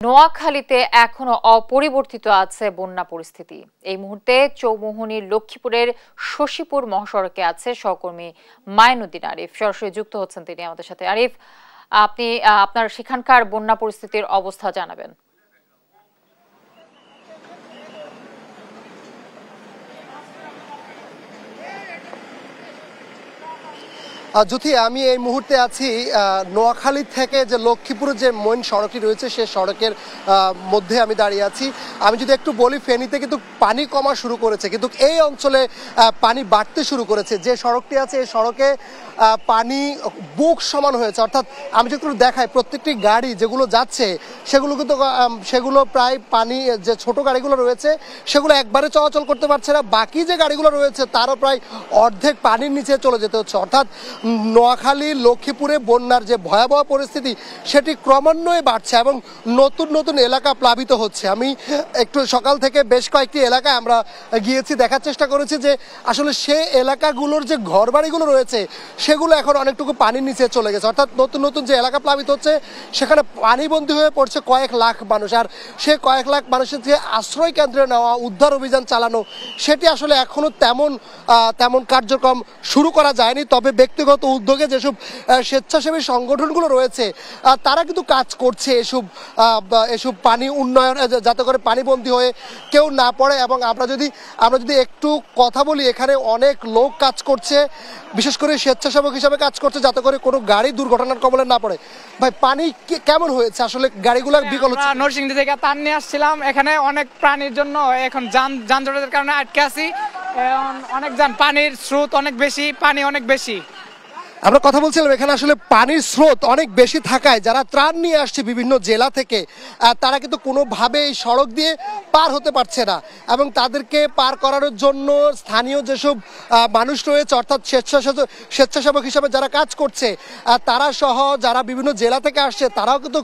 নোয়াখালীতে এখনো অপরিবর্তিত আছে বন্যা পরিস্থিতি। এই মুহূর্তে চৌমুহনীর লক্ষ্মীপুরের শশীপুর মহাসড়কে আছে সহকর্মী মাইনুদ্দিন আরিফ। সরাসরি যুক্ত হচ্ছেন তিনি আমাদের সাথে। আরিফ, আপনি আপনার সেখানকার বন্যা পরিস্থিতির অবস্থা জানাবেন। জ্যোতি, আমি এই মুহূর্তে আছি নোয়াখালী থেকে যে লক্ষ্মীপুরের যে মেইন সড়কটি রয়েছে সে সড়কের মধ্যে আমি দাঁড়িয়ে আছি। আমি যদি একটু বলি, ফেনীতে কিন্তু পানি কমা শুরু করেছে, কিন্তু এই অঞ্চলে পানি বাড়তে শুরু করেছে। যে সড়কটি আছে এই সড়কে পানি বুক সমান হয়েছে, অর্থাৎ আমি যদি একটু দেখাই প্রত্যেকটি গাড়ি যেগুলো যাচ্ছে সেগুলো প্রায় পানি, যে ছোট গাড়িগুলো রয়েছে সেগুলো একবারে চলাচল করতে পারছে না, বাকি যে গাড়িগুলো রয়েছে তারও প্রায় অর্ধেক পানির নিচে চলে যেতে হচ্ছে। অর্থাৎ নোয়াখালী লক্ষ্মীপুরে বন্যার যে ভয়াবহ পরিস্থিতি সেটি ক্রমান্বয়ে বাড়ছে এবং নতুন নতুন এলাকা প্লাবিত হচ্ছে। আমি একটু সকাল থেকে বেশ কয়েকটি এলাকায় আমরা গিয়েছি, দেখার চেষ্টা করেছি যে আসলে সে এলাকাগুলোর যে ঘরবাড়িগুলো রয়েছে সেগুলো এখন অনেকটুকু পানির নিচে চলে গেছে। অর্থাৎ নতুন নতুন যে এলাকা প্লাবিত হচ্ছে সেখানে পানিবন্দী হয়ে পড়ছে কয়েক লাখ মানুষ, আর সে কয়েক লাখ মানুষের যে আশ্রয় কেন্দ্রে নেওয়া, উদ্ধার অভিযান চালানো, সেটি আসলে এখনো তেমন কার্যক্রম শুরু করা যায়নি। তবে ব্যক্তিগত উদ্যোগে যেসব স্বেচ্ছাসেবী সংগঠনগুলো রয়েছে তারা কিন্তু কাজ করছে এসব পানি উন্নয়ন, যাতে করে পানিবন্দী হয়ে কেউ না পড়ে। এবং আমরা যদি একটু কথা বলি, এখানে অনেক লোক কাজ করছে, বিশেষ করে স্বেচ্ছাসেবক হিসাবে কাজ করছে, যাতে করে কোনো গাড়ি দুর্ঘটনার কবলে না পড়ে। ভাই, পানি কেমন হয়েছে আসলে? গাড়িগুলো বিকল হচ্ছে। নরসিংদী থেকে তার নিয়ে আসছিলাম, এখানে অনেক প্রাণীর জন্য এখন যানজটের কারণে আটকে আছি। অনেক পানির স্রোত অনেক বেশি, পানি অনেক বেশি। আমরা কথা বলছিলাম, এখানে আসলে পানির স্রোত অনেক বেশি থাকায় যারা ত্রাণ নিয়ে আসছে বিভিন্ন জেলা থেকে তারা কিন্তু কোনোভাবে এই সড়ক দিয়ে পার হতে পারছে না, এবং তাদেরকে পার করানোর জন্য স্থানীয় যেসব মানুষ রয়েছে, অর্থাৎ স্বেচ্ছাসেবক হিসাবে যারা কাজ করছে তারা সহ যারা বিভিন্ন জেলা থেকে আসছে তারাও কিন্তু